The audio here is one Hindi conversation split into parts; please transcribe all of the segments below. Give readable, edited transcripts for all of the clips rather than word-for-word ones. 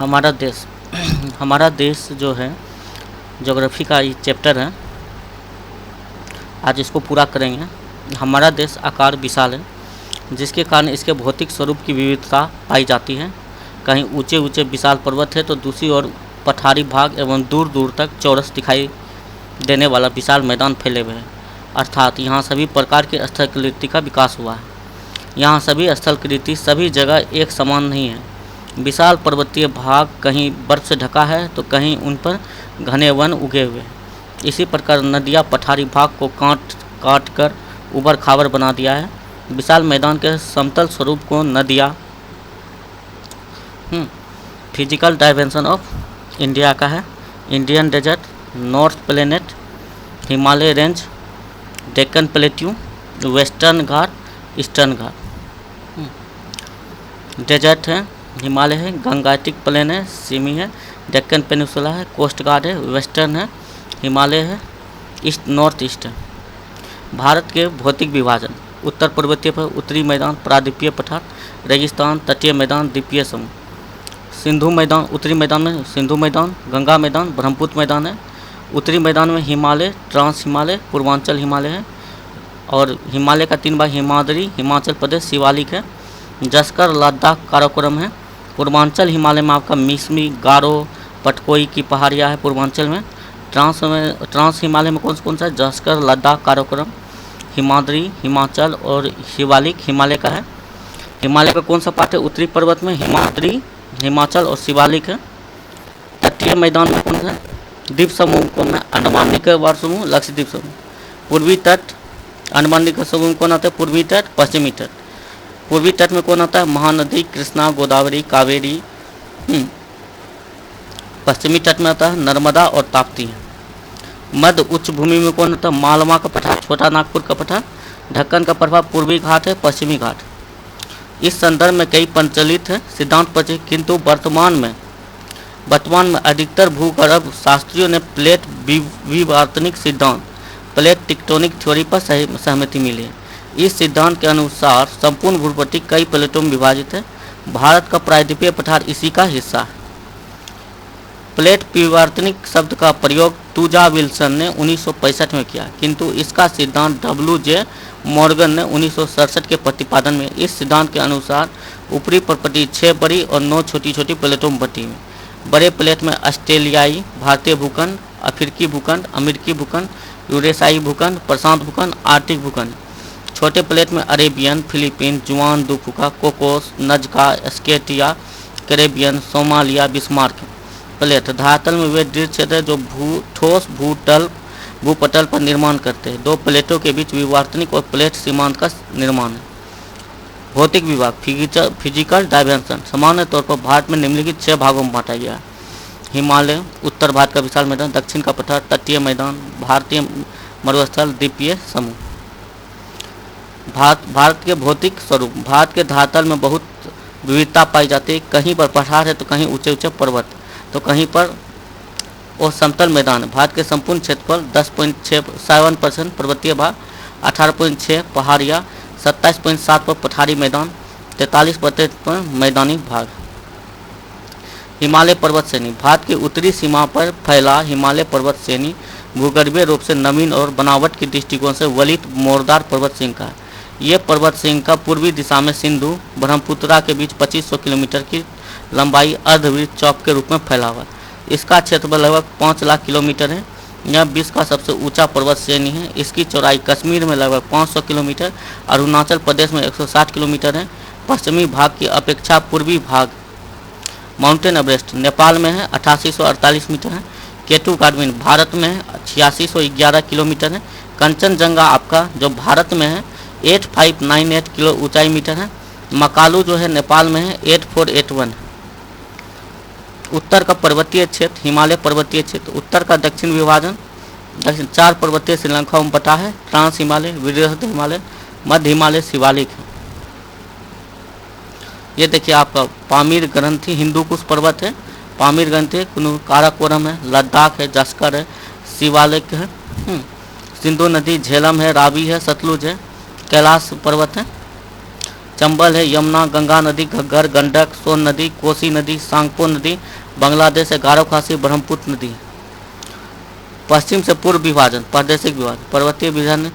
हमारा देश हमारा देश जो है ज्योग्राफी का ये चैप्टर है, आज इसको पूरा करेंगे। हमारा देश आकार विशाल है, जिसके कारण इसके भौतिक स्वरूप की विविधता पाई जाती है। कहीं ऊंचे ऊंचे विशाल पर्वत है तो दूसरी ओर पठारी भाग एवं दूर दूर तक चौरस दिखाई देने वाला विशाल मैदान फैले हुए हैं। अर्थात यहाँ सभी प्रकार के स्थलकृति का विकास हुआ है। यहाँ सभी स्थलकृति सभी जगह एक समान नहीं है। विशाल पर्वतीय भाग कहीं बर्फ से ढका है तो कहीं उन पर घने वन उगे हुए हैं। इसी प्रकार नदियाँ पठारी भाग को काट कर उबड़ खाबड़ बना दिया है। विशाल मैदान के समतल स्वरूप को नदियाँ फिजिकल डायमेंशन ऑफ इंडिया का है। Indian desert, north planet, Himalaya range, Deccan plateau, western Ghat, eastern Ghat. Desert है, हिमालय है, गंगाटिक प्लेन है, सिमी है, डेक्कन पेनिनसुला है, कोस्ट गार्ड है, वेस्टर्न है, हिमालय है, ईस्ट नॉर्थ ईस्ट है। भारत के भौतिक विभाजन: उत्तर पर्वतीय पर उत्तरी मैदान, प्रायद्वीपीय पठार, रेगिस्तान, तटीय मैदान, द्वीपीय समूह। सिंधु मैदान, उत्तरी मैदान में सिंधु मैदान, गंगा मैदान, ब्रह्मपुत्र मैदान है। उत्तरी मैदान में हिमालय, ट्रांस हिमालय, पूर्वांचल हिमालय है। और हिमालय का 3 भाग हिमाद्री, हिमाचल प्रदेश, शिवालिक है। जस्कर, लद्दाख, काराकोरम है। पूर्वांचल हिमालय में आपका मिसमी, गारो, पटकोई की पहाड़ियाँ है पूर्वांचल में। ट्रांस हिमालय में कौन सा है? जस्कर, लद्दाख, काराकोरम, हिमाद्री, हिमाचल और शिवालिक हिमालय का है। हिमालय का कौन सा पार्ट है? उत्तरी पर्वत में हिमाद्री, हिमाचल और शिवालिक है। तटीय मैदान में कौन सा है? द्वीप समूह कौन है? अंडमान निकोबार समूह, लक्षद्वीप समूह। पूर्वी तट, अंडमान निकोबार समूह कौन आता है? पूर्वी तट, पश्चिमी तट। पूर्वी तट में कौन आता है? महानदी, कृष्णा, गोदावरी, कावेरी। पश्चिमी तट में आता है नर्मदा और ताप्ती। मध्य उच्च भूमि में कौन आता है? मालवा का पठार, छोटा नागपुर का पठार। ढक्कन का प्रभाव पूर्वी घाट है, पश्चिमी घाट। इस संदर्भ में कई प्रचलित है सिद्धांत प्रचलित, किंतु वर्तमान में अधिकतर भूगर्भ शास्त्रियों ने प्लेट विवर्तनिक सिद्धांत, प्लेट टेक्टोनिक थ्योरी पर सहमति मिली है। इस सिद्धांत के अनुसार संपूर्ण भूपट्टी कई प्लेटों में विभाजित है। भारत का प्रायद्वीपीय पठार इसी का हिस्सा है। प्लेट विवर्तनिक शब्द का प्रयोग तुजा विल्सन ने 1965 में किया, किंतु इसका सिद्धांत WJ मॉर्गन ने 1967 के प्रतिपादन में। इस सिद्धांत के अनुसार ऊपरी प्रॉपर्टी 6 बड़ी और 9 छोटी छोटी प्लेटों में बटी हुई। बड़े प्लेट में ऑस्ट्रेलियाई, भारतीय भूखंड, अफ्रीकी भूखंड, अमेरिकी भूखंड, यूरेशियाई भूखंड, प्रशांत भूखंड, आर्कटिक भूखंड। छोटे प्लेट में Arabian, Philippine, Juan de Fuca, Cocos, Nazca, Scotia, Caribbean, Somalia, Bismarck plate. धरातल में वे दृढ़ क्षेत्र है जो ठोस भूपटल पर निर्माण करते हैं। 2 प्लेटों के बीच विवर्तनिक और प्लेट सीमांत का निर्माण है। भौतिक विभाग, फिजिकल डायमेंशन। सामान्य तौर पर भारत में निम्नलिखित 6 भागों में बांटा गया है: हिमालय, उत्तर भारत का विशाल मैदान, दक्षिण का पठार, तटीय मैदान, भारतीय मरुस्थल, द्वीपीय समूह। भारत के भौतिक स्वरूप: भारत के धरातल में बहुत विविधता पाई जाती है। कहीं पर पठार है तो कहीं ऊंचे ऊंचे पर्वत, तो कहीं पर और समतल मैदान है। भारत के संपूर्ण क्षेत्रफल 10.67% पर्वतीय भाग, 18.6 पहाड़ियाँ, 27.7 पर पठारी मैदान, 43% पर मैदानी भाग। हिमालय पर्वत श्रेणी: भारत की उत्तरी सीमा पर फैला हिमालय पर्वत श्रेणी भूगर्भीय रूप से नवीन और बनावट की दृष्टिकोण से वलित मोरदार पर्वत श्रृंग का है। ये पर्वत श्रृंग का पूर्वी दिशा में सिंधु ब्रह्मपुत्रा के बीच 2500 किलोमीटर की लंबाई अर्धवृत्त चौक के रूप में फैला हुआ है। इसका क्षेत्रफल लगभग 5 लाख किलोमीटर है। यह विश्व का सबसे ऊंचा पर्वत श्रेणी है। इसकी चौड़ाई कश्मीर में लगभग 500 किलोमीटर, अरुणाचल प्रदेश में 160 किलोमीटर है। पश्चिमी भाग की अपेक्षा पूर्वी भाग माउंटेन एवरेस्ट नेपाल में है, 8848 मीटर है। केटू काडमिन भारत में है, 8611 किलोमीटर है। कंचनजंगा आपका जो भारत में है 8598 किलो ऊंचाई मीटर है। मकालू जो है नेपाल में है, 8481 है। उत्तर का पर्वतीय क्षेत्र, हिमालय पर्वतीय क्षेत्र। उत्तर का दक्षिण विभाजन, दक्षिण 4 पर्वतीय श्रीलंकाओं में बटा है: ट्रांस हिमालय, विदर्भ हिमालय, मध्य हिमालय, शिवालिक है। ये देखिए आपका पामीर ग्रंथि हिंदूकुश पर्वत है, पामीर ग्रंथि, काराकोरम है, लद्दाख है, जस्कर है, शिवालिक है, सिंधु नदी, झेलम है, रावी है, सतलुज है, कैलाश पर्वत है। चंबल है, यमुना, गंगा नदी, घग्गर, गंडक, सोन नदी, कोसी नदी, सांगपो नदी। बांग्लादेश है, गारो खासी, ब्रह्मपुत्र नदी। पश्चिम से पूर्व विभाजन, प्रादेशिक विभाजन, पर्वतीय विभाजन।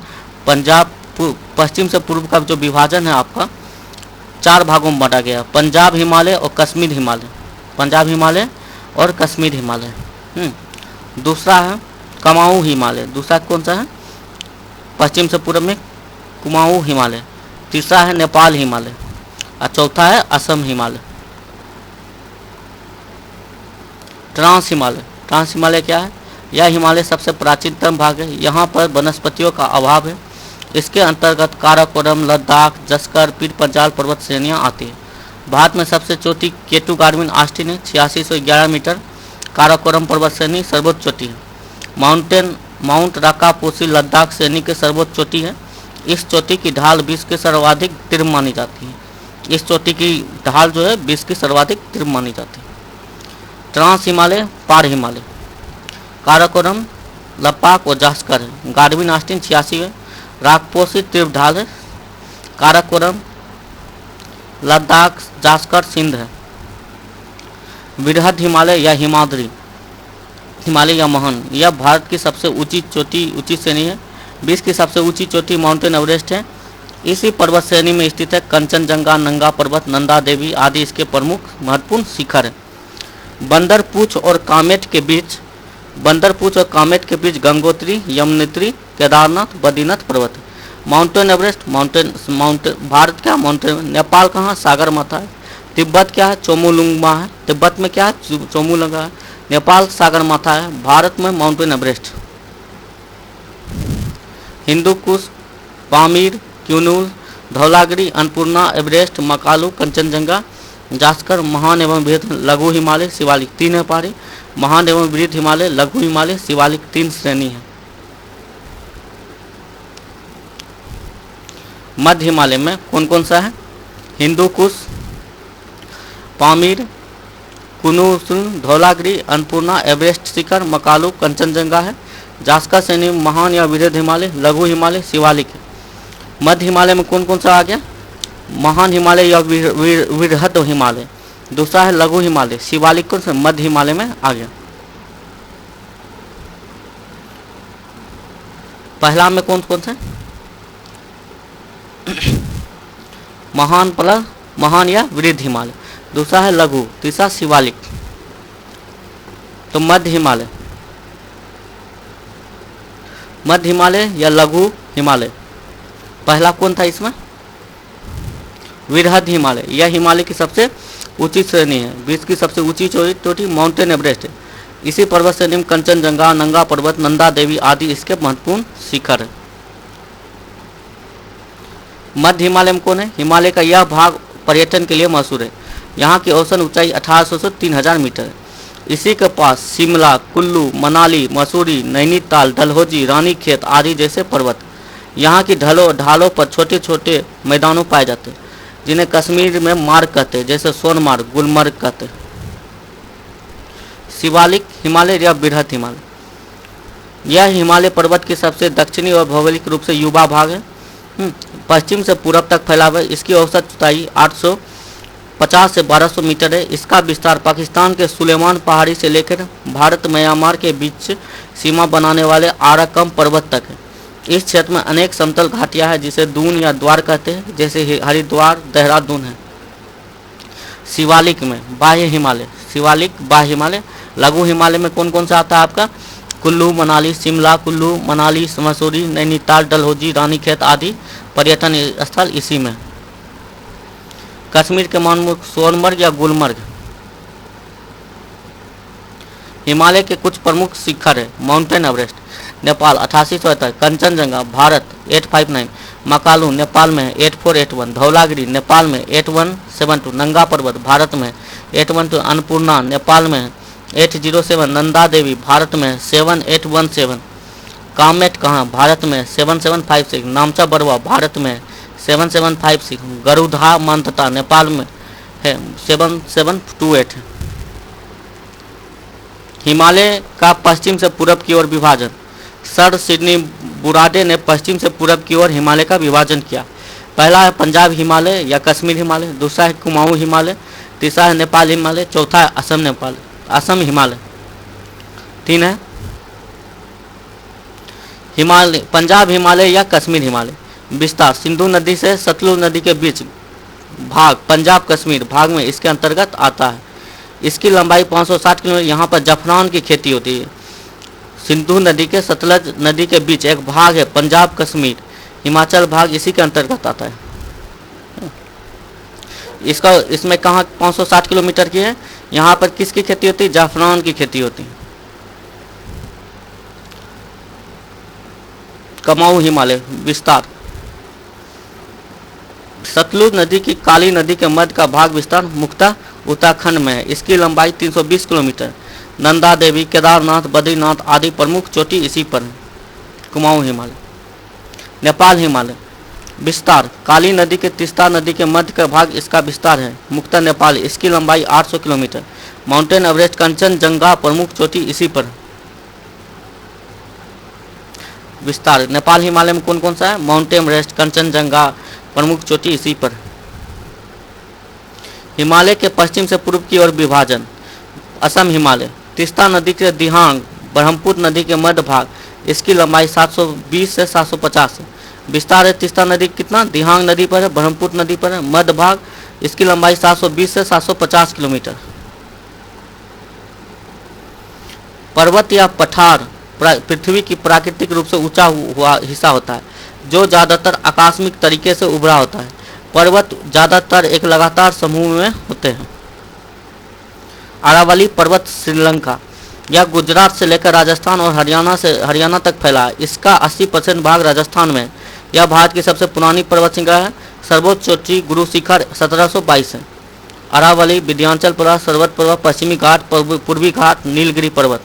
पंजाब पश्चिम से पूर्व का जो विभाजन है आपका 4 भागों में बांटा गया, पंजाब हिमालय और कश्मीर हिमालय। पंजाब हिमालय और कश्मीर हिमालय। दूसरा है कुमाऊं हिमालय। दूसरा कौन सा है? पश्चिम से पूर्व में कुमाऊं हिमालय। तीसरा है नेपाल हिमालय और चौथा है असम हिमालय। ट्रांस हिमालय। ट्रांस हिमालय क्या है? यह हिमालय सबसे प्राचीनतम भाग है। यहाँ पर वनस्पतियों का अभाव है। इसके अंतर्गत काराकोरम, लद्दाख, जस्कर, पीर पंजाल पर्वत श्रेणियाँ आती है। भारत में सबसे चोटी केटू गार्डविन ऑस्टिन है, 8611 मीटर। काराकोरम पर्वत श्रेणी सर्वोच्च चोटी है। माउंट राकापोसी लद्दाख श्रेणी के सर्वोच्च चोटी है। इस चोटी की ढाल विश्व की सर्वाधिक तीव्र मानी जाती है। इस चोटी की ढाल जो है विश्व की सर्वाधिक तीव्र मानी जाती है। ट्रांस हिमालय, पार हिमालय, काराकोरम, लद्दाख और जास्कर है। गार्डविन ऑस्टिन 86 है। राकपोसी तीव्र ढाल है। काराकोरम, लद्दाख, जास्कर सिंध है। बृहद हिमालय या हिमाद्री हिमालय या महान, यह भारत की सबसे ऊंची श्रेणी है। विश्व की सबसे ऊंची चोटी माउंटेन एवरेस्ट है। इसी पर्वत श्रेणी में स्थित है कंचनजंगा, नंगा पर्वत, नंदा देवी आदि इसके प्रमुख महत्वपूर्ण शिखर है। बंदरपूछ और कामेट के बीच गंगोत्री, यमुनोत्री, केदारनाथ, बद्रीनाथ पर्वत है। माउंटेन एवरेस्ट माउंटेन भारत क्या माउंटेन। नेपाल कहाँ? सागर माथा है। तिब्बत क्या है? चोमुलुंगमा है। तिब्बत में क्या है? चोमुलुंगा है। नेपाल सागर माथा है। भारत में mountain Everest. Hindu Kush, Pamir, क्यूनूल, Dhaulagiri, Annapurna, Everest, Makalu, Kanchenjunga, Zanskar. महान एवं बृहद लघु हिमालय, शिवालिक 3 है पहाड़ी। महान एवं बृहद हिमालय, लघु हिमालय, शिवालिक 3 श्रेणी है। मध्य हिमालय में कौन कौन सा है? हिंदू कुश, पामीर, कुनूल, धौलागिरी, अन्नपूर्णा, एवरेस्ट शिखर, मकालू, कंचनजंगा है। जास्कर श्रेणी महान या बृहद हिमालय, लघु हिमालय, शिवालिक है। मध्य हिमालय में कौन कौन सा आ गया? महान हिमालय या बृहद हिमालय। दूसरा है लघु हिमालय, शिवालिक कौन सा? मध्य हिमालय में आ गया। पहला में कौन कौन सा? महान या वृहद हिमालय। दूसरा है लघु, तीसरा शिवालिक। तो मध्य हिमालय या लघु हिमालय। पहला कौन था इसमें? बृहद हिमालय। यह हिमालय की सबसे ऊंची श्रेणी है। विश्व की सबसे ऊंची चोटी माउंटेन एवरेस्ट है। इसी पर्वत श्रेणी में कंचनजंगा, नंगा पर्वत, नंदा देवी आदि इसके महत्वपूर्ण शिखर है। मध्य हिमालय में कौन है? हिमालय का यह भाग पर्यटन के लिए मशहूर है। यहाँ की औसत ऊंचाई 1800 से 3000 मीटर है। इसी के पास शिमला, कुल्लू, मनाली, मसूरी, नैनीताल, डलहौजी, रानीखेत आदि जैसे पर्वत। यहाँ की ढालों पर छोटे छोटे मैदानों पाए जाते हैं जिन्हें कश्मीर में मार्ग कहते हैं, जैसे सोनमार्ग, गुलमर्ग कहते हैं। शिवालिक हिमालय या बृहद हिमालय। यह हिमालय पर्वत की सबसे दक्षिणी और भौगोलिक रूप से युवा भाग है। पश्चिम से पूरब तक फैला हुआ है। इसकी औसत ऊंचाई 850 से 1200 मीटर है। इसका विस्तार पाकिस्तान के सुलेमान पहाड़ी से लेकर भारत म्यांमार के बीच सीमा बनाने वाले आराकम पर्वत तक है। इस क्षेत्र में अनेक समतल घाटियां हैं जिसे दून या द्वार कहते हैं, जैसे हरिद्वार, देहरादून है। शिवालिक में बाह्य हिमालय। लघु हिमालय में कौन कौन सा आता है आपका? कुल्लू मनाली, शिमला, कुल्लू मनाली, मसूरी, नैनीताल, डलहौजी, रानीखेत आदि पर्यटन स्थल इसी में। कश्मीर के मानमुख सोनमर्ग या गुलमर्ग। हिमालय के कुछ प्रमुख शिखर है। माउंटेन एवरेस्ट नेपाल 8873, कंचनजंगा भारत 859, मकालू नेपाल में 8481, धौलागिरी नेपाल में 8172, नंगा पर्वत भारत में 812, अन्नपूर्णा नेपाल में 807, नंदा देवी भारत में 7817, कामेट कहाँ भारत में 7756, नामचा बरवा भारत में 7756, गरुधा मंथता नेपाल में है 7728 है। हिमालय का पश्चिम से पूरब की ओर विभाजन। सर सिडनी बुराडे ने पश्चिम से पूरब की ओर हिमालय का विभाजन किया। पहला है पंजाब हिमालय या कश्मीर हिमालय, दूसरा है कुमाऊं हिमालय, तीसरा है नेपाल हिमालय, चौथा है असम हिमालय। तीन है हिमालय, पंजाब हिमालय या कश्मीर हिमालय। विस्तार सिंधु नदी से सतलुज नदी के बीच भाग पंजाब कश्मीर भाग में इसके अंतर्गत आता है। इसकी लंबाई 560 किलोमीटर। यहाँ पर जफरान की खेती होती है। सिंधु नदी के सतलज नदी के बीच एक भाग है पंजाब कश्मीर हिमाचल भाग, इसी के अंतर्गत आता है। इसमें कहाँ 560 किलोमीटर की है। यहाँ पर किसकी खेती होती है? जाफरान की खेती होती है। कुमाऊं हिमालय विस्तार सतलुज नदी की काली नदी के मध्य का भाग विस्तार मुख्यतः उत्तराखंड में है। इसकी लंबाई 320 किलोमीटर। नंदा देवी, केदारनाथ, बद्रीनाथ आदि प्रमुख चोटी इसी पर है। कुमाऊं हिमालय। नेपाल हिमालय विस्तार काली नदी के तीस्ता नदी के मध्य का भाग इसका विस्तार है मुख्यतः नेपाल। इसकी लंबाई 800 किलोमीटर। माउंटेन एवरेस्ट कंचनजंगा प्रमुख चोटी इसी पर है। विस्तार नेपाल हिमालय में कौन कौन सा है? माउंटेन एवरेस्ट कंचनजंगा प्रमुख चोटी इसी पर। हिमालय के पश्चिम से पूर्व की ओर विभाजन असम हिमालय तीस्ता नदी के दिहांग ब्रह्मपुत्र नदी के मध्य भाग। इसकी लंबाई 720 से 750 है। विस्तार है तीस्ता नदी कितना? दिहांग नदी पर है, ब्रह्मपुत्र नदी पर है, मध्य भाग। इसकी लंबाई 720 से 750 किलोमीटर। पर्वत या पठार पृथ्वी की प्राकृतिक रूप से ऊंचा हुआ हिस्सा होता है जो ज़्यादातर आकस्मिक तरीके से उभरा होता है। पर्वत ज़्यादातर एक लगातार समूह में होते हैं। अरावली पर्वत श्रीलंका यह गुजरात से लेकर राजस्थान और हरियाणा तक फैला है। इसका 80% भाग राजस्थान में। यह भारत की सबसे पुरानी पर्वत श्रृंखला है। सर्वोच्च चोटी गुरु शिखर 1722 है। अरावली, विंध्याचल पर्वत, पर्वत पर्वत, पश्चिमी घाट, पूर्वी घाट, नीलगिरी पर्वत।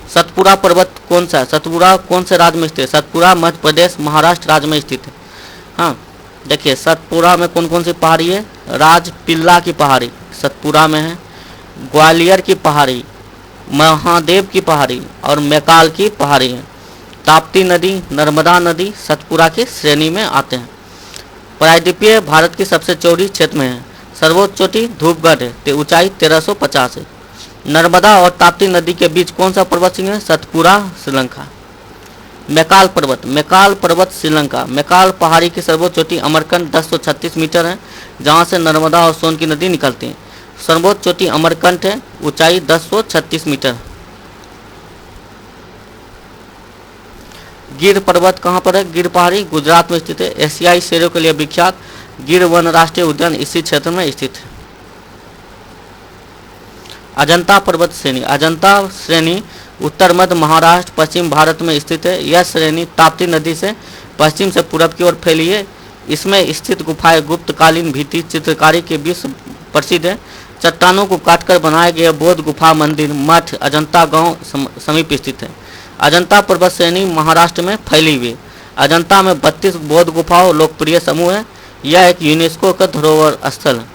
सतपुरा पर्वत कौन सा है? सतपुरा कौन से राज्य में स्थित है? सतपुरा मध्य प्रदेश महाराष्ट्र राज्य में स्थित है। हाँ देखिए सतपुरा में कौन कौन सी पहाड़ी है? राजपिल्ला की पहाड़ी सतपुरा में है, ग्वालियर की पहाड़ी, महादेव की पहाड़ी और मैकाल की पहाड़ी है। ताप्ती नदी, नर्मदा नदी सतपुरा की श्रेणी में आते हैं। प्रायद्वीपीय भारत की सबसे चौड़ी क्षेत्र में है। सर्वोच्च चोटी धूपगढ़ है, ऊंचाई 1350 है। नर्मदा और ताप्ती नदी के बीच कौन सा पर्वत श्रृंखला है? सतपुरा श्रीलंका। मैकाल पर्वत श्रीलंका। मैकाल पहाड़ी की सर्वोच्च चोटी अमरकंट 1036 मीटर है जहां से नर्मदा और सोन की नदी निकलती है। सर्वोच्च चोटी अमरकंट है, ऊंचाई 1036 मीटर। गिर पर्वत कहाँ पर है? गिर पहाड़ी गुजरात में स्थित है। एशियाई शेरों के लिए विख्यात गिर वन राष्ट्रीय उद्यान इसी क्षेत्र में स्थित है। अजंता पर्वत श्रेणी। अजंता श्रेणी उत्तर मध्य महाराष्ट्र पश्चिम भारत में स्थित है। यह श्रेणी ताप्ती नदी से पश्चिम से पूरब की ओर फैली है। इसमें स्थित गुफाएं गुप्तकालीन भित्ति चित्रकारी के बीच प्रसिद्ध है। चट्टानों को काटकर बनाए गए बौद्ध गुफा मंदिर मठ अजंता गांव समीप स्थित है। अजंता पर्वत श्रेणी महाराष्ट्र में फैली हुई है। अजंता में 32 बौद्ध गुफाओं लोकप्रिय समूह है। यह एक यूनेस्को का धरोहर स्थल है।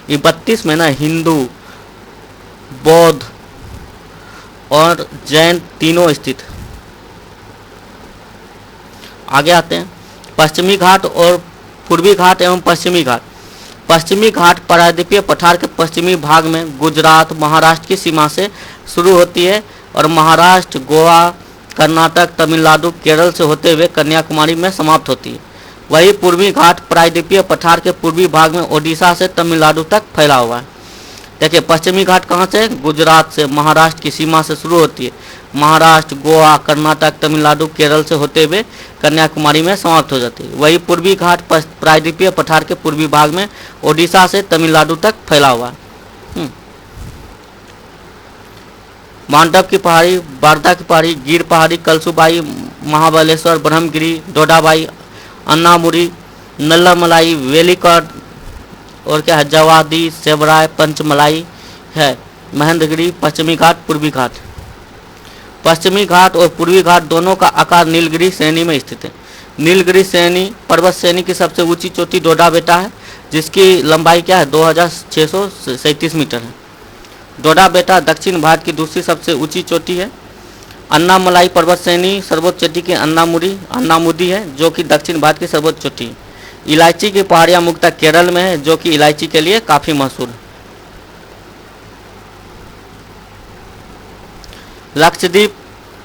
ये 32 में ना हिंदू, बौद्ध और जैन तीनों स्थित। आगे आते हैं पश्चिमी घाट और पूर्वी घाट एवं पश्चिमी घाट। पश्चिमी घाट प्रायद्वीपीय पठार के पश्चिमी भाग में गुजरात महाराष्ट्र की सीमा से शुरू होती है और महाराष्ट्र, गोवा, कर्नाटक, तमिलनाडु, केरल से होते हुए कन्याकुमारी में समाप्त होती है। वही पूर्वी घाट प्रायद्वीपीय पठार के पूर्वी भाग में ओडिशा से तमिलनाडु तक फैला हुआ है। देखिए पश्चिमी घाट कहाँ से? गुजरात से महाराष्ट्र की सीमा से शुरू होती है। महाराष्ट्र, गोवा, कर्नाटक, तमिलनाडु, केरल से होते हुए कन्याकुमारी में समाप्त हो जाती है। वही पूर्वी घाट प्रायद्वीपीय पठार के पूर्वी भाग में ओडिशा से तमिलनाडु तक फैला हुआ है। मांडव की पहाड़ी, बारदा की पहाड़ी, गिर पहाड़ी, कलसुबाई, महाबलेश्वर, ब्रह्मगिरी, डोडाबाई, अन्नामुरी, नल्लामलाई, वेलिकट और क्या है जवादी, सेवराय, पंचमलाई है। महेंद्रगिरी, पश्चिमी घाट, पूर्वी घाट। पश्चिमी घाट और पूर्वी घाट दोनों का आकार नीलगिरी श्रेणी में स्थित है। नीलगिरी श्रेणी पर्वत श्रेणी की सबसे ऊंची चोटी डोडा बेटा है जिसकी लंबाई क्या है 2637 मीटर है। डोडा बेटा दक्षिण भारत की दूसरी सबसे ऊंची चोटी है। अन्नामलाई पर्वत श्रेणी सर्वोच्च चोटी की अन्नामुदी है, जो कि दक्षिण भारत की सर्वोच्च चोटी है। इलायची की पहाड़ियाँ मुख्यतः केरल में है, जो कि इलायची के लिए काफ़ी मशहूर है। लक्षद्वीप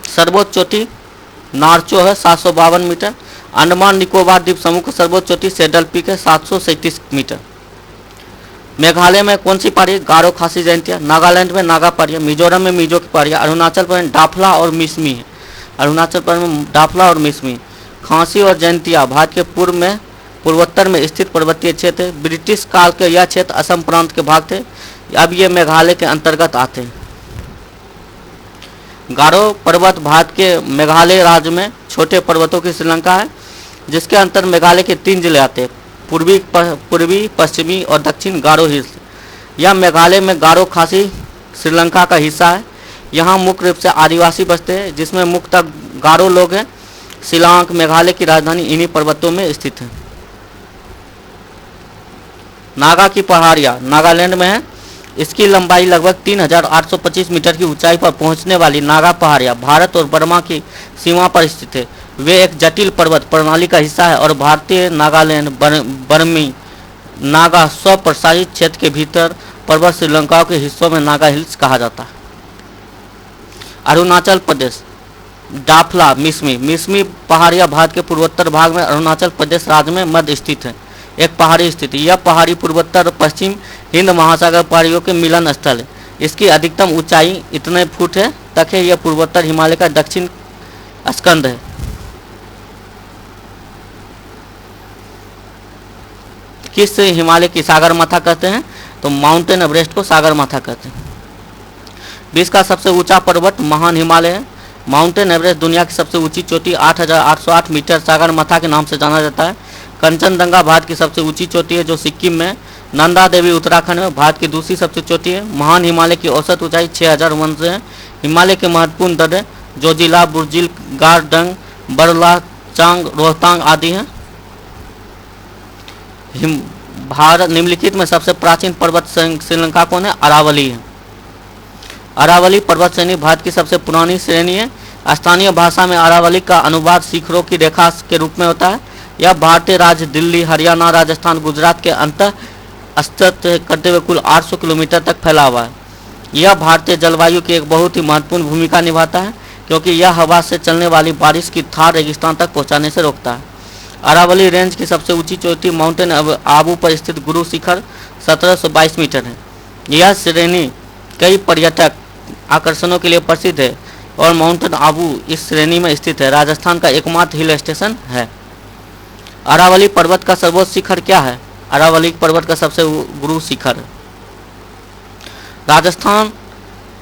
सर्वोच्च चोटी नारचो है 752 मीटर। अंडमान निकोबार द्वीप समूह की सर्वोच्च चोटी सेडल पीक है 737 मीटर। मेघालय में कौन सी पहाड़ी? गारो खासी जयंतिया। नागालैंड में नागा पहाड़ियाँ। मिजोरम में मिजो की पहाड़ियाँ। अरुणाचल प्रदेश में डाफला और मिसमी है। अरुणाचल प्रदेश में डाफला और मिसमी। खांसी और जयंतिया भारत के पूर्वोत्तर में स्थित पर्वतीय क्षेत्र है। ब्रिटिश काल के यह क्षेत्र असम प्रांत के भाग थे, अब ये मेघालय के अंतर्गत आते हैं। गारो पर्वत भारत के मेघालय राज्य में छोटे पर्वतों की श्रृंखला है, जिसके अंतर मेघालय के 3 जिले आते हैं, पूर्वी, पश्चिमी और दक्षिण गारो हिल्स। यह मेघालय में गारो खासी श्रीलंका का हिस्सा है। यहाँ मुख्य रूप से आदिवासी बसते हैं, जिसमें मुख्यतः गारो लोग हैं। शिलांग मेघालय की राजधानी इन्हीं पर्वतों में स्थित है। नागा की पहाड़ियाँ नागालैंड में है। इसकी लंबाई लगभग 3825 मीटर की ऊंचाई पर पहुंचने वाली नागा पहाड़ियाँ भारत और बर्मा की सीमा पर स्थित है। वे एक जटिल पर्वत प्रणाली का हिस्सा है और भारतीय नागालैंड बर्मी नागा स्वप्रशासित क्षेत्र के भीतर पर्वत श्रीलंका के हिस्सों में नागा हिल्स कहा जाता है। अरुणाचल प्रदेश डाफला मिसमी पहाड़ियाँ भारत के पूर्वोत्तर भाग में अरुणाचल प्रदेश राज्य में मध्य स्थित है। एक पहाड़ी स्थिति, यह पहाड़ी पूर्वोत्तर पश्चिम हिंद महासागर पहाड़ियों के मिलन स्थल है। इसकी अधिकतम ऊंचाई इतने फुट है तक है। यह पूर्वोत्तर हिमालय का दक्षिण स्कंद है। किस हिमालय की सागर माथा कहते हैं? तो माउंटेन एवरेस्ट को सागर माथा कहते हैं। विश्व का सबसे ऊंचा पर्वत महान हिमालय है। माउंटेन एवरेस्ट दुनिया की सबसे ऊंची चोटी 8808 मीटर सागर माथा के नाम से जाना जाता है। कंचनजंगा भारत की सबसे ऊंची चोटी है, जो सिक्किम में। नंदा देवी उत्तराखंड में भारत की दूसरी सबसे चोटी है। महान हिमालय की औसत ऊंचाई 6001 है। हिमालय के महत्वपूर्ण दर्रे जोजिला, बुर्जिल, गारडंग, बरला, चांग, रोहतांग आदि हैं। भारत निम्नलिखित में सबसे प्राचीन पर्वत श्रृंखला कौन है? अरावली है। अरावली पर्वत श्रेणी भारत की सबसे पुरानी श्रेणी है। स्थानीय भाषा में अरावली का अनुवाद शिखरों की रेखा के रूप में होता है। यह भारतीय राज्य दिल्ली, हरियाणा, राजस्थान, गुजरात के अंतर अस्तित्व करते हुए कुल 800 किलोमीटर तक फैला हुआ है। यह भारतीय जलवायु की एक बहुत ही महत्वपूर्ण भूमिका निभाता है, क्योंकि यह हवा से चलने वाली बारिश की थार रेगिस्तान तक पहुंचाने से रोकता है। अरावली रेंज की सबसे ऊंची चोटी माउंटेन आबू पर स्थित गुरु शिखर 1722 मीटर है। यह श्रेणी कई पर्यटक आकर्षणों के लिए प्रसिद्ध है और माउंटेन आबू इस श्रेणी में स्थित है। राजस्थान का एकमात्र हिल स्टेशन है। अरावली पर्वत का सर्वोच्च शिखर क्या है? अरावली पर्वत का सबसे गुरु शिखर राजस्थान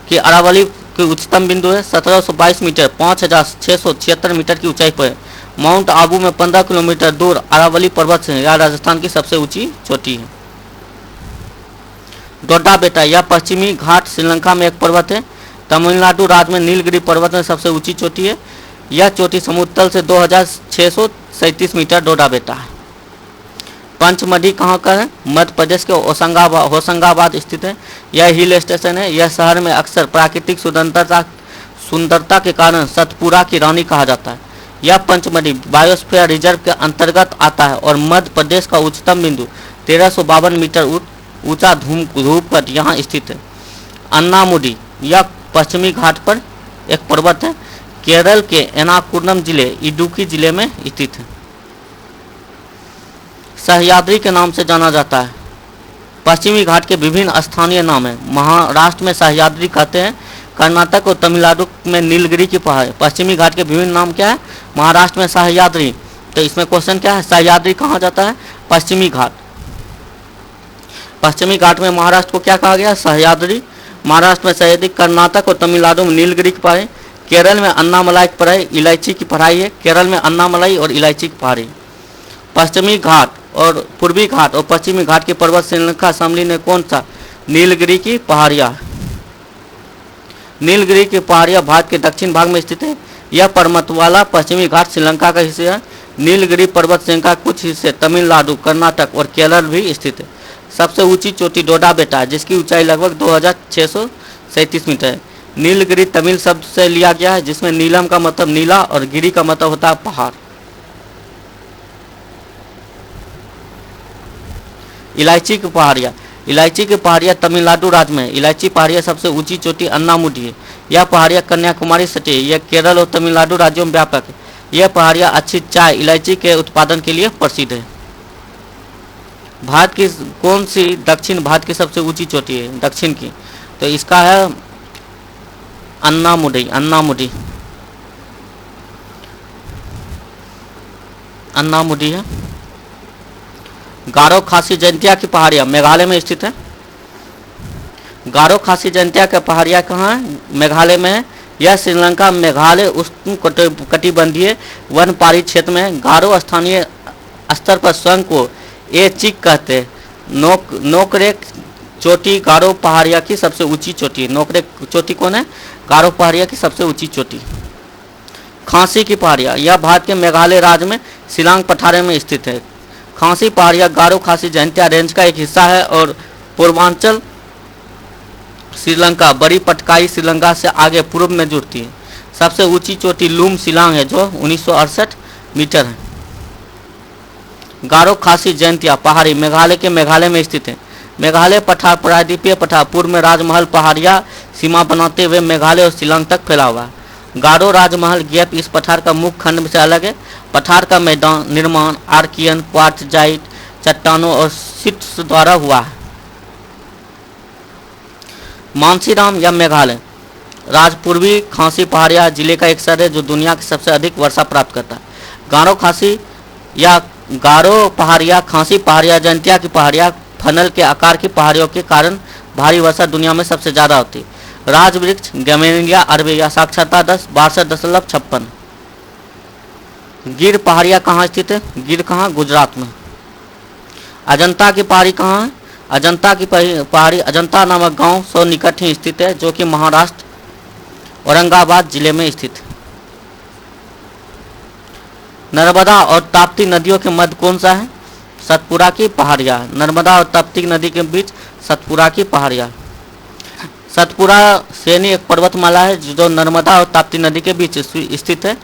की अरावली की उच्चतम बिंदु है 1722 मीटर 5676 मीटर की ऊंचाई पर है। माउंट आबू में 15 किलोमीटर दूर अरावली पर्वत से यह राजस्थान की सबसे ऊंची चोटी है। डोडा बेटा, यह पश्चिमी घाट श्रीलंका में एक पर्वत है। तमिलनाडु राज्य में नीलगिरी पर्वत में सबसे ऊंची चोटी है। यह चोटी समुद्र तल से 2637 मीटर डोडा बेटा है। पंचमढ़ी कहाँ का है? मध्य प्रदेश के होशंगाबाद स्थित है। यह हिल स्टेशन है। यह शहर में अक्सर प्राकृतिक सुंदरता के कारण सतपुरा की रानी कहा जाता है। यह पंचमढ़ी बायोस्फीयर रिजर्व के अंतर्गत आता है और मध्य प्रदेश का उच्चतम बिंदु 1352 मीटर ऊंचा धूपगढ़ यहाँ स्थित है। अन्नामुदी, यह पश्चिमी घाट पर एक पर्वत है। केरल के एर्नाकुलम जिले इडुक्की जिले में स्थित है। सह्याद्री के नाम से जाना जाता है। पश्चिमी घाट के विभिन्न स्थानीय नाम हैं। महाराष्ट्र में सह्याद्री कहते हैं। कर्नाटक और तमिलनाडु में नीलगिरी की पहाड़। पश्चिमी घाट के विभिन्न नाम क्या है? महाराष्ट्र में सह्याद्री। तो इसमें क्वेश्चन क्या है? सह्याद्री कहाँ जाता है? पश्चिमी घाट। पश्चिमी घाट में महाराष्ट्र को क्या कहा गया? सह्याद्री। महाराष्ट्र में सह्याद्री, कर्नाटक और तमिलनाडु में नीलगिरी की पहाड़ी। केरल में अन्नामलाई की पहाड़ी, इलायची की पहाड़ी है। केरल में अन्नामलाई और इलायची की पहाड़ी। पश्चिमी घाट और पूर्वी घाट और पश्चिमी घाट की पर्वत श्रृंखला सम्मिलित ने कौन सा? नीलगिरी की पहाड़ियाँ। नीलगिरी की पहाड़ियाँ भारत के दक्षिण भाग में स्थित है। यह पर्वतवाला पश्चिमी घाट श्रीलंका का हिस्सा है। नीलगिरी पर्वत श्रृंखला कुछ हिस्से तमिलनाडु, कर्नाटक और केरल भी स्थित है। सबसे ऊंची चोटी डोडा बेटा है, जिसकी ऊंचाई लगभग 2637 मीटर है। नीलगिरी तमिल शब्द से लिया गया है, जिसमें नीलम का मतलब नीला और गिरी का मतलब होता है पहाड़। इलायची की पहाड़ियाँ। इलायची की पहाड़ियाँ तमिलनाडु राज्य में इलायची पहाड़ियाँ सबसे ऊंची चोटी अन्नामुडी है। यह पहाड़ियाँ कन्याकुमारी से सटी है। यह केरल और तमिलनाडु राज्यों में व्यापक है। यह पहाड़ियाँ अच्छी चाय इलायची के उत्पादन के लिए प्रसिद्ध है। भारत की कौन सी दक्षिण भारत की सबसे ऊंची चोटी है दक्षिण की? तो इसका है अन्नामुडी। अन्नामुडी अन्नामुडी है। गारो खासी जयंतिया की पहाड़ियाँ मेघालय में स्थित है। गारो खासी जयंतिया की पहाड़ियाँ कहाँ है? मेघालय में है। यह श्रीलंका मेघालय उष्ण कटिबंधीय वन पारी क्षेत्र में गारो स्थानीय स्तर पर स्वयं को ए चिक कहते हैं। नोकरेक चोटी गारो पहाड़िया की सबसे ऊंची चोटी है। नोकरेक चोटी कौन है? गारो पहाड़िया की सबसे ऊंची चोटी। खांसी की पहाड़िया, यह भारत के मेघालय राज्य में शिलांग पठारे में स्थित है। खांसी पहाड़िया गारो खासी जयंतिया रेंज का एक हिस्सा है और पूर्वांचल श्रीलंका बड़ी पटकाई श्रीलंका से आगे पूर्व में जुड़ती है। सबसे ऊंची चोटी लूम शिलांग है जो 1968 मीटर है। गारो खासी जयंतिया पहाड़ी मेघालय में स्थित है। मेघालय पठार प्रायद्वीपीय पठार पूर्व में राजमहल पहाड़ियाँ सीमा बनाते हुए मेघालय और शिलांग तक फैला हुआ है। गारो राजमहल गैप इस पठार का मुख्य खंड से अलग है। पठार का मैदान निर्माण आर्कियन क्वार्टजाइट चट्टानों और शिट्स द्वारा हुआ है। मानसीराम या मेघालय राज्य पूर्वी खासी पहाड़िया जिले का एक शहर है जो दुनिया की सबसे अधिक वर्षा प्राप्त करता है। गारो खासी या गारो पहाड़िया खासी पहाड़िया जयंतिया की पहाड़िया फनल के आकार की पहाड़ियों के कारण भारी वर्षा दुनिया में सबसे ज़्यादा होती है। राज वृक्ष गैमेलिया अरबिया साक्षरता 10 62.56। गिर पहाड़िया कहाँ स्थित है? गिर कहाँ? गुजरात में। अजंता की पहाड़ी कहाँ है? अजंता की पहाड़ी अजंता नामक गांव सौ निकट ही स्थित है जो कि महाराष्ट्र औरंगाबाद जिले में स्थित है। नर्मदा और ताप्ती नदियों के मध्य कौन सा है? सतपुरा की पहाड़ियाँ। नर्मदा और ताप्ती नदी के बीच सतपुरा की पहाड़ियाँ। सतपुरा श्रेणी एक पर्वतमाला है जो नर्मदा और ताप्ती नदी के बीच स्थित है।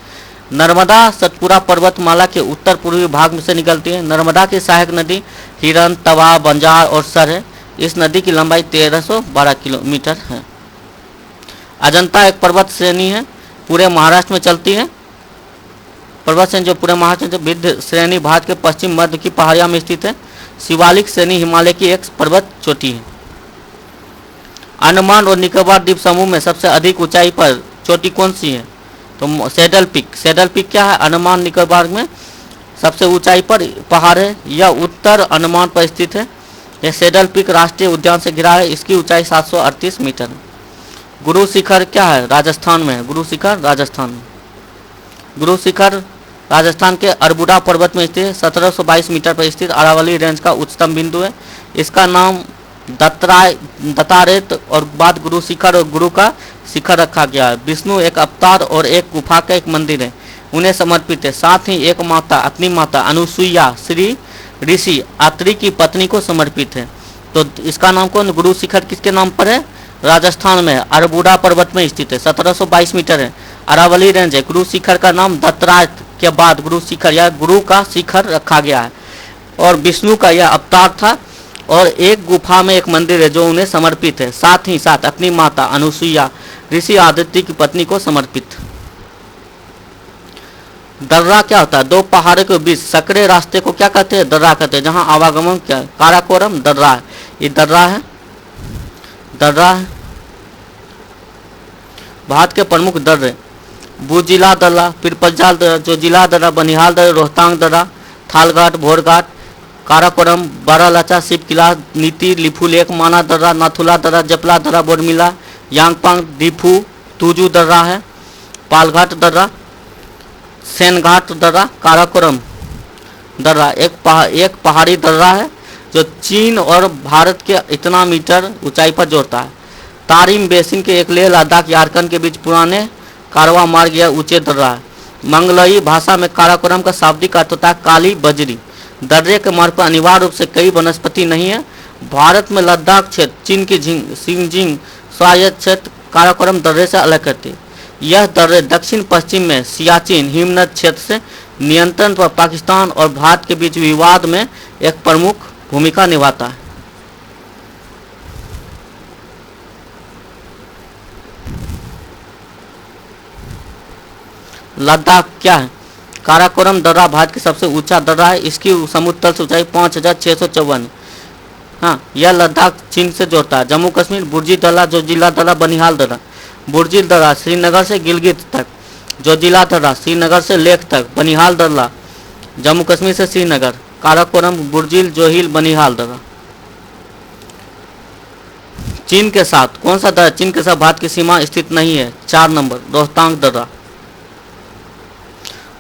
नर्मदा सतपुरा पर्वतमाला के उत्तर पूर्वी भाग में से निकलती है। नर्मदा की सहायक नदी हिरन तवा बंजार और सर है। इस नदी की लंबाई 1312 किलोमीटर है। अजंता एक पर्वत श्रेणी है पूरे महाराष्ट्र में चलती है। पर्वत श्रेणी जो पूरे महाराष्ट्र में विंध्य श्रेणी भारत के पश्चिम मध्य की पहाड़ियों में स्थित है। शिवालिक श्रेणी हिमालय की एक पर्वत चोटी है। अंडमान और निकोबार द्वीप समूह में सबसे अधिक ऊंचाई पर चोटी कौन सी है? तो सैडल पीक। सैडल पीक क्या है? अंडमान निकोबार में सबसे ऊंचाई पर पहाड़ है। यह उत्तर अंडमान पर स्थित है। यह सैडल पीक राष्ट्रीय उद्यान से घिरा है। इसकी ऊंचाई 738 मीटर है। गुरु शिखर क्या है? राजस्थान में है। गुरु शिखर राजस्थान में। गुरु शिखर राजस्थान के अरबुदा पर्वत में स्थित है। 1722 मीटर पर स्थित अरावली रेंज का उच्चतम बिंदु है। इसका नाम दत्तात्रेय और बाद गुरु शिखर और गुरु का शिखर रखा गया है। विष्णु एक अवतार और एक गुफा का एक मंदिर है, उन्हें समर्पित है। साथ ही एक माता अपनी माता अनुसुईया श्री ऋषि आत्री की पत्नी को समर्पित है। तो इसका नाम कौन? गुरु शिखर किसके नाम पर है? राजस्थान में अरबुदा पर्वत में स्थित है। 1722 मीटर है। अरावली रेंज है। गुरु शिखर का नाम दत्तात्रेय के बाद गुरु शिखर या गुरु का शिखर रखा गया है और विष्णु का यह अवतार था और एक गुफा में एक मंदिर है जो उन्हें समर्पित है। साथ ही साथ अपनी माता अनुसुईया ऋषि आदित्य की पत्नी को समर्पित। दर्रा क्या होता है? दो पहाड़ों के बीच सकरे रास्ते को क्या कहते हैं? दर्रा कहते हैं। जहां आवागमन क्या काराकोरम दर्रा है। ये दर्रा है। दर्रा है भारत के प्रमुख दर्रे बुजिला दर्रा, पिरपलजाल दर्रा, जो जिला दर्रा, बनिहाल दर्रा, रोहतांग दर्रा, थालघाट, भोरघाट, काराकोरम, बारालाचा, शिव किला, नीति, लिफू लेक, माना दर्रा, नाथुला दर्रा, जपला दर्रा, बोरमिला, यांगपांग, दीफू, तुजू दर्रा है, पालघाट दर्रा, सेनघाट दर्रा, काराकोरम दर्रा एक पहाड़ी दर्रा है जो चीन और भारत के इतना मीटर ऊंचाई पर जोड़ता है। तारिम बेसिन के एक लेह लद्दाख झारखंड के बीच पुराने कारवा मार्ग या ऊंचे दर्रा है। मंगलई भाषा में काराकोरम का शाब्दिक अर्थ होता है काली बजरी। दर्रे के मार्ग पर अनिवार्य रूप से कई वनस्पति नहीं है। भारत में लद्दाख क्षेत्र, चीन की सिंजिंग स्वायत्त क्षेत्र, काराकोरम दर्रे से अलग करती है। यह दर्रे दक्षिण पश्चिम में सियाचिन हिमनद क्षेत्र से नियंत्रण पर पाकिस्तान और भारत के बीच विवाद में एक प्रमुख भूमिका निभाता है। लद्दाख क्या है? काराकोरम दर्रा भारत की सबसे ऊंचा दर्रा है। इसकी समुद्र तल से ऊंचाई 5654। हाँ, यह लद्दाख चीन से जोड़ता है। जम्मू कश्मीर बुर्जी दर्रा, जोजिला दर्रा, बनिहाल दर्रा। बुर्जी दर्रा श्रीनगर से गिलगित तक, जोजिला दर्रा श्रीनगर से लेह तक, बनिहाल दर्रा जम्मू कश्मीर से श्रीनगर। काराकोरम, बुर्जिल, जोहिल, बनिहाल दर्रा। चीन के साथ कौन सा दर्रा चीन के साथ भारत की सीमा स्थित नहीं है? 4 नंबर रोहतांग दर्रा।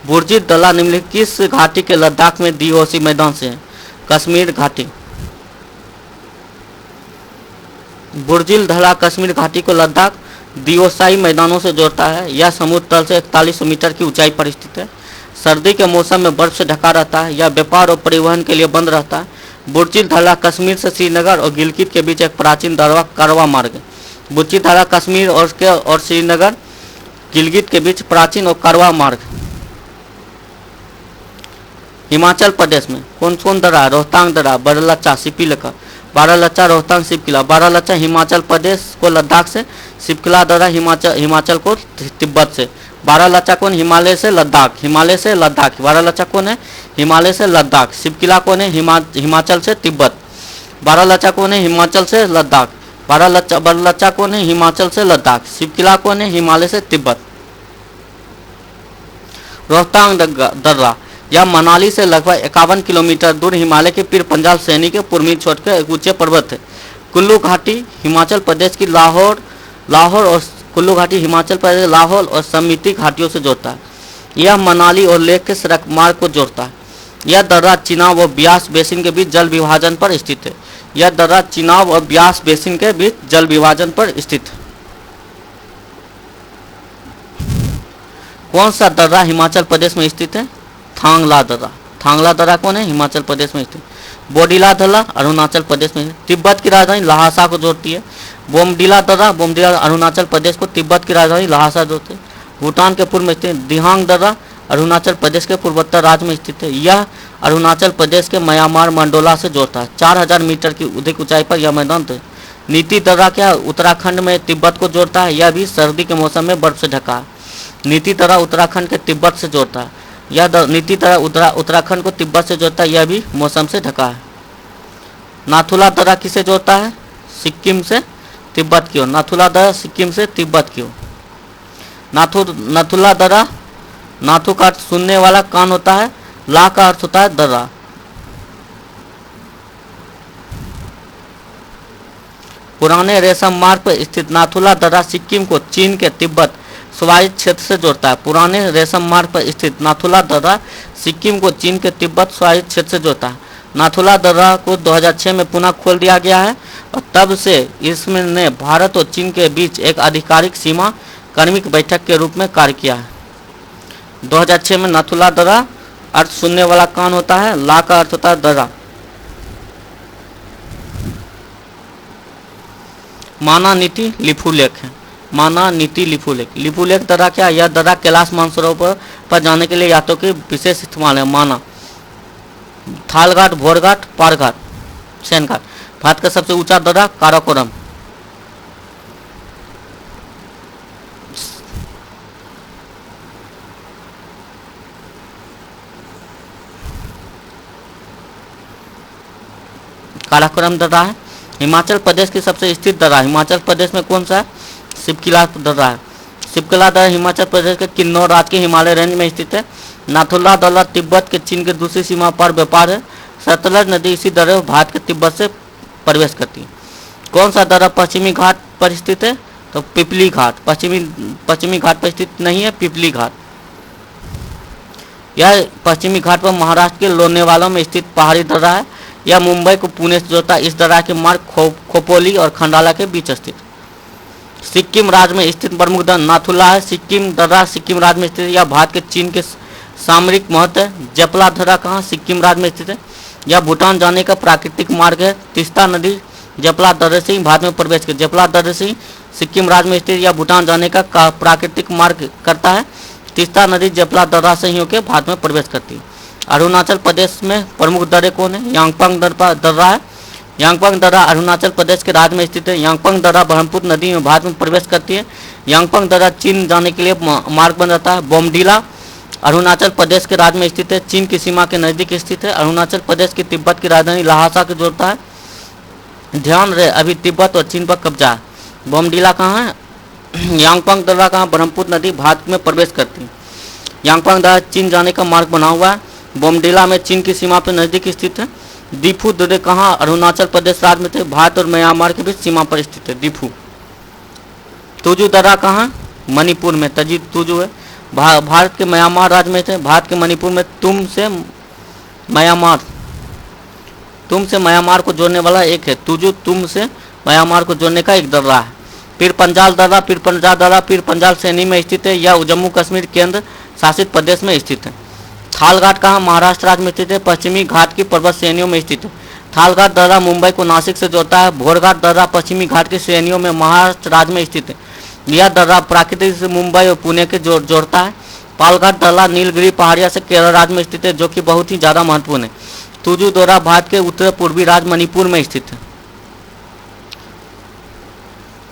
बुर्जी दर्रा निम्नलिखित किस घाटी के लद्दाख में डीओसी मैदान से है? कश्मीर घाटी। बुर्जिल दर्रा कश्मीर घाटी को लद्दाख दियोसाई मैदानों से जोड़ता है। यह समुद्र तल से 4100 मीटर की ऊंचाई पर स्थित है। सर्दी के मौसम में बर्फ से ढका रहता है। यह व्यापार और परिवहन के लिए बंद रहता है। बुर्जिल दर्रा कश्मीर से श्रीनगर और गिलगित के बीच एक प्राचीन कारवा मार्ग है। बुर्जिल दर्रा कश्मीर और श्रीनगर गिलगित के बीच प्राचीन और कारवा मार्ग। हिमाचल प्रदेश में कौन कौन दर्रा? रोहतांग दर्रा, बारालाचा, सिपिलका। बारालाचा रोहतांग सिपकिला। बारालाचा हिमाचल प्रदेश को लद्दाख से, सिपकिला दर्रा हिमाचल को तिब्बत से। बारालाचा कौन? हिमालय से लद्दाख, हिमालय से लद्दाख। बारालाचा कौन है? हिमालय से लद्दाख। सिपकिला कौन है? हिमाचल से तिब्बत। बारालाचा कौन है? हिमाचल से लद्दाख। बारालाचा कौन है? हिमाचल से लद्दाख। सिपकिला कौन है? हिमालय से तिब्बत। रोहतांग दर्रा यह मनाली से लगभग 51 किलोमीटर दूर हिमालय के पीर पंजाल श्रेणी के पूर्वी छोर के एक ऊंचे पर्वत है। कुल्लू घाटी हिमाचल प्रदेश की लाहौर और कुल्लू घाटी हिमाचल प्रदेश लाहौर और समिति घाटियों से जोड़ता है। यह मनाली और लेह के सड़क मार्ग को जोड़ता है। यह दर्रा चिनाब और ब्यास बेसिन के बीच जल विभाजन पर स्थित है। यह दर्रा चिनाब और ब्यास बेसिन के बीच जल विभाजन पर स्थित है। कौन सा दर्रा हिमाचल प्रदेश में स्थित है? थांगला दर्रा। थांगला दर्रा कौन है? हिमाचल प्रदेश में स्थित। बोडीला दर्रा अरुणाचल प्रदेश में। तिब्बत की राजधानी लहासा को जोड़ती है। बोमडिला दर्रा अरुणाचल प्रदेश को तिब्बत की राजधानी लहासा जोड़ती है। भूटान के पूर्व में स्थित दिहांग दर्रा अरुणाचल प्रदेश के पूर्वोत्तर राज्य में स्थित है। यह अरुणाचल प्रदेश के म्यांमार मंडोला से जोड़ता है। 4000 मीटर की अधिक ऊंचाई पर यह मैदान है। नीति दर्रा क्या? उत्तराखंड में तिब्बत को जोड़ता है। यह भी सर्दी के मौसम में बर्फ से ढका है। नीति दर्रा उत्तराखंड के तिब्बत से जोड़ता है। यह नीति दर्रा उत्तराखंड को तिब्बत से जोड़ता है। यह भी मौसम से ढका है। नाथुला दर्रा किसे जोड़ता है? सिक्किम से तिब्बत की ओर। नाथुला दर्रा सिक्किम से तिब्बत की ओर। नाथुला दर्रा, नाथु का अर्थ सुनने वाला कान होता है, ला का अर्थ होता है दर्रा। पुराने रेशम मार्ग पर स्थित नाथुला दर्रा सिक्किम को चीन के तिब्बत स्वायत्त क्षेत्र से जोड़ता है। पुराने रेशम मार्ग पर स्थित नाथुला दर्रा सिक्किम को चीन के तिब्बत स्वायत्त क्षेत्र से जोड़ता है। नाथुला दर्रा को 2006 में पुनः खोल दिया गया है और तब से इसने भारत और चीन के बीच एक आधिकारिक सीमा कार्मिक बैठक के रूप में कार्य किया है। 2006 में नाथुला दर्रा अर्थ सुनने वाला कान होता है, ला का अर्थ होता है दर्रा। माना नीति लिपुलेख है। माना नीति लिपुलेख। लिपुलेख दर्रा क्या? यह दर्रा कैलाश मानसरोवर पर जाने के लिए यात्रियों के विशेष इस्तेमाल है। माना थालघाट, भोरघाट, पारघाट, सैनघाट। भारत का सबसे ऊंचा दर्रा काराकोरम। काराकोरम दर्रा है। हिमाचल प्रदेश की सबसे स्थित दर्रा हिमाचल प्रदेश में कौन सा है? सिपकिला दर्रा है। सिपकिला दर्रा हिमाचल प्रदेश के किन्नौर राज्य के हिमालय रेंज में स्थित है। नाथुला दर्रा तिब्बत के चीन के दूसरी सीमा पर व्यापार है। सतलज नदी इसी दर्रे में भारत के तिब्बत से प्रवेश करती है। कौन सा दर्रा पश्चिमी घाट पर स्थित है? तो पिपली घाट। पश्चिमी घाट पर स्थित नहीं है, पिपली घाट। यह पश्चिमी घाट पर महाराष्ट्र के लोनावाला में स्थित पहाड़ी दर्रा है। यह मुंबई को पुणे से जोड़ता है। इस दर्रा के मार्ग खोपोली और खंडाला के बीच स्थित। सिक्किम राज्य में स्थित प्रमुख दर्रा नाथुला है। सिक्किम दर्रा सिक्किम राज्य में स्थित है। यह भारत के चीन के सामरिक महत्व है। जपला दर्रा कहाँ? सिक्किम राज्य में स्थित है। यह भूटान जाने का प्राकृतिक मार्ग है। तीस्ता नदी जपला दर्रे से ही भारत में प्रवेश कर जपला दर्रे से ही सिक्किम राज्य में स्थित या भूटान जाने का प्राकृतिक मार्ग करता है। तीस्ता नदी जेपला दर्रा से ही होकर भारत में प्रवेश करती है। अरुणाचल प्रदेश में प्रमुख दर्रे कौन है? यांगपांग दर्रा है। यांगपांग दर्रा अरुणाचल प्रदेश के राज्य में स्थित है। यांगपांग दर्रा ब्रह्मपुत्र नदी में भारत में प्रवेश करती है। यांगपांग दर्रा चीन जाने के लिए मार्ग बन जाता है। बोमडीला अरुणाचल प्रदेश के राज्य में स्थित है, चीन की सीमा के नज़दीक स्थित है। अरुणाचल प्रदेश की तिब्बत की राजधानी लहासा को जोड़ता है। ध्यान रहे, अभी तिब्बत और चीन पर कब्जा है। बोमडीला कहाँ है? यांगपांग दर्रा कहाँ? ब्रह्मपुत्र नदी भारत में प्रवेश करती है। यांगपांग दर्रा चीन जाने का मार्ग बना हुआ है। बोमडीला में चीन की सीमा पर नज़दीक स्थित है। दीफू दर्रे कहाँ? अरुणाचल प्रदेश राज्य में थे, भारत और म्यांमार के बीच सीमा पर स्थित है दीफू। तुजू दर्रा कहाँ? मणिपुर में तुजू है। भारत के म्यांमार राज्य में थे। भारत के मणिपुर में तुम से म्यांमार को जोड़ने वाला एक है तुजू, तुम से म्यांमार को जोड़ने का एक दर्रा है। पीर पंजाल दर्रा पीर पंजाल श्रेणी में स्थित है। यह जम्मू कश्मीर केंद्र शासित प्रदेश में स्थित है। थाल घाट कहाँ? महाराष्ट्र राज्य में स्थित है। पश्चिमी घाट की पर्वत श्रेणियों में स्थित है। थाल घाट दर्रा मुंबई को नासिक से जोड़ता है। भोरघाट दर्रा पश्चिमी घाट की श्रेणियों में महाराष्ट्र राज्य में स्थित है। यह दर्रा प्राकृतिक से मुंबई और पुणे के जोड़ता है। पालघाट दर्रा नीलगिरी पहाड़िया से केरल राज्य में स्थित है, जो कि बहुत ही ज़्यादा महत्वपूर्ण है। तुजू दर्रा भारत के उत्तर पूर्वी राज्य मणिपुर में स्थित है।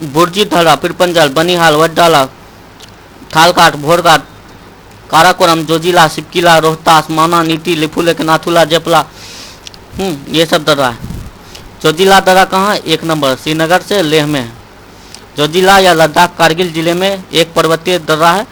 बुर्जी दर्रा पीरपंजाल, बनिहाल, वडडाला, थालघाट, भोरघाट, काराकोरम, जोजिला, सिपकिला, रोहतास, माना, नीति, लिपुलेख, नाथुला, जेपला, ये सब दर्रा है। जोजिला दर्रा कहाँ? 1 नंबर श्रीनगर से लेह में है। जोजिला या लद्दाख कारगिल जिले में एक पर्वतीय दर्रा है।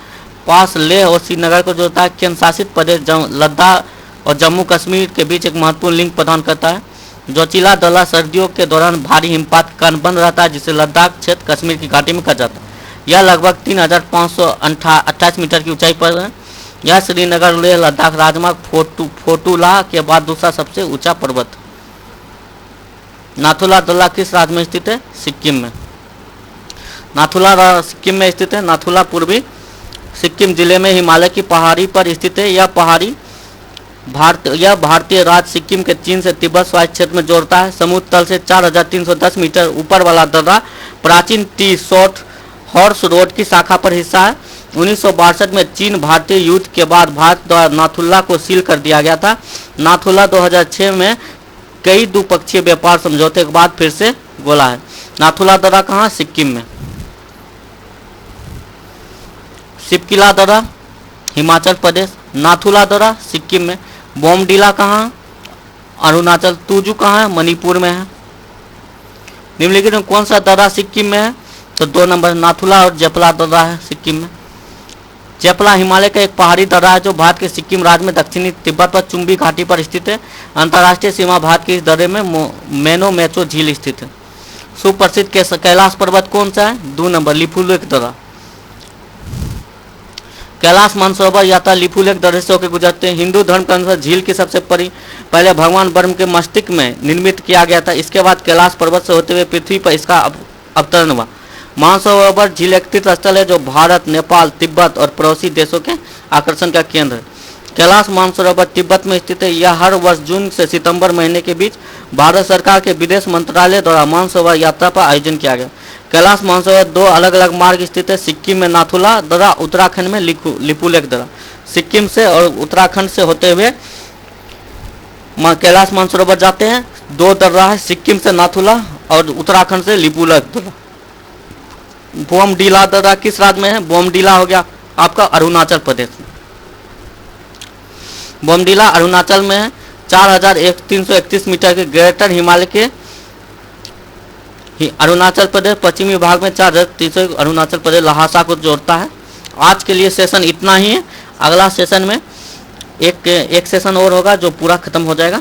पास लेह और श्रीनगर को जोड़ता है। केंद्र शासित प्रदेश लद्दाख और जम्मू कश्मीर के बीच एक महत्वपूर्ण लिंक प्रदान करता है। जोजिला दर्रा सर्दियों के दौरान भारी हिमपात का कारण बन रहता है, जिससे लद्दाख क्षेत्र कश्मीर की घाटी में कट जाता है। यह लगभग 3528 मीटर की ऊंचाई पर है। यह श्रीनगर लेह लद्दाख राजमार्ग फोटूला के बाद दूसरा सबसे ऊंचा पर्वत। नाथुला दर्रा किस राज्य में स्थित है? सिक्किम में। नाथुला सिक्किम में स्थित है। नाथुला पूर्वी सिक्किम जिले में हिमालय की पहाड़ी पर स्थित है। यह पहाड़ी भारतीय राज्य सिक्किम के चीन से तिब्बत स्वायत्त क्षेत्र में जोड़ता है। समुद्र तल से 4310 मीटर ऊपर वाला दर्रा प्राचीन टी शॉर्ट हॉर्स रोड की शाखा पर हिस्सा है। 1962 में चीन भारतीय युद्ध के बाद भारत द्वारा नाथुला को सील कर दिया गया था। नाथुला 2006 में कई द्विपक्षीय व्यापार समझौते के बाद फिर से गोला है। नाथुला दर्रा कहाँ? सिक्किम में। सिपकिला दर्रा हिमाचल प्रदेश। नाथुला दर्रा सिक्किम में। बोमडीला कहाँ? अरुणाचल। तुजू कहाँ है? मणिपुर में है। निम्नलिखित में कौन सा दर्रा सिक्किम में है? तो 2 नंबर नाथुला और जेपला दर्रा है सिक्किम में। जेपला हिमालय का एक पहाड़ी दर्रा है जो भारत के सिक्किम राज्य में दक्षिणी तिब्बत पर चुंबी घाटी पर स्थित है। अंतर्राष्ट्रीय सीमा भारत के इस दर्रे में मेनो मैचो झील स्थित है। सुप्रसिद्ध कैलाश पर्वत कौन सा है? 2 नंबर लिपुलेख दर्रा। कैलाश मानसरोवर यात्रा लिपुलेख दर्रे से होकर गुजरते हैं। हिंदू धर्म के अनुसार झील की सबसे पहले भगवान ब्रह्म के मस्तिष्क में निर्मित किया गया था। इसके बाद कैलाश पर्वत से होते हुए पृथ्वी पर इसका अवतरण हुआ। मानसरोवर झील एक तीर्थ स्थल है जो भारत, नेपाल, तिब्बत और पड़ोसी देशों के आकर्षण का केंद्र है। कैलाश मानसरोवर तिब्बत में स्थित है। यह हर वर्ष जून से सितंबर महीने के बीच भारत सरकार के विदेश मंत्रालय द्वारा मानसरोवर यात्रा पर आयोजन किया गया। कैलाश मानसरोवर 2 अलग अलग मार्ग स्थित है। सिक्किम में नाथुला दर्रा, उत्तराखंड में लिपुलेख दर्रा। सिक्किम से और उत्तराखंड से होते हुए कैलाश मानसरोवर जाते हैं। 2 दर्रा है, सिक्किम से नाथुला और उत्तराखंड से लिपुलेख दर्रा। बोमडीला दर्रा किस राज्य में है? बोमडीला हो गया आपका अरुणाचल प्रदेश में। बोमडीला अरुणाचल में है। 4331 मीटर के ग्रेटर हिमालय के अरुणाचल प्रदेश पश्चिमी भाग में 4300 अरुणाचल प्रदेश लहासा को जोड़ता है। आज के लिए सेशन इतना ही है। अगला सेशन में एक सेशन और होगा जो पूरा खत्म हो जाएगा।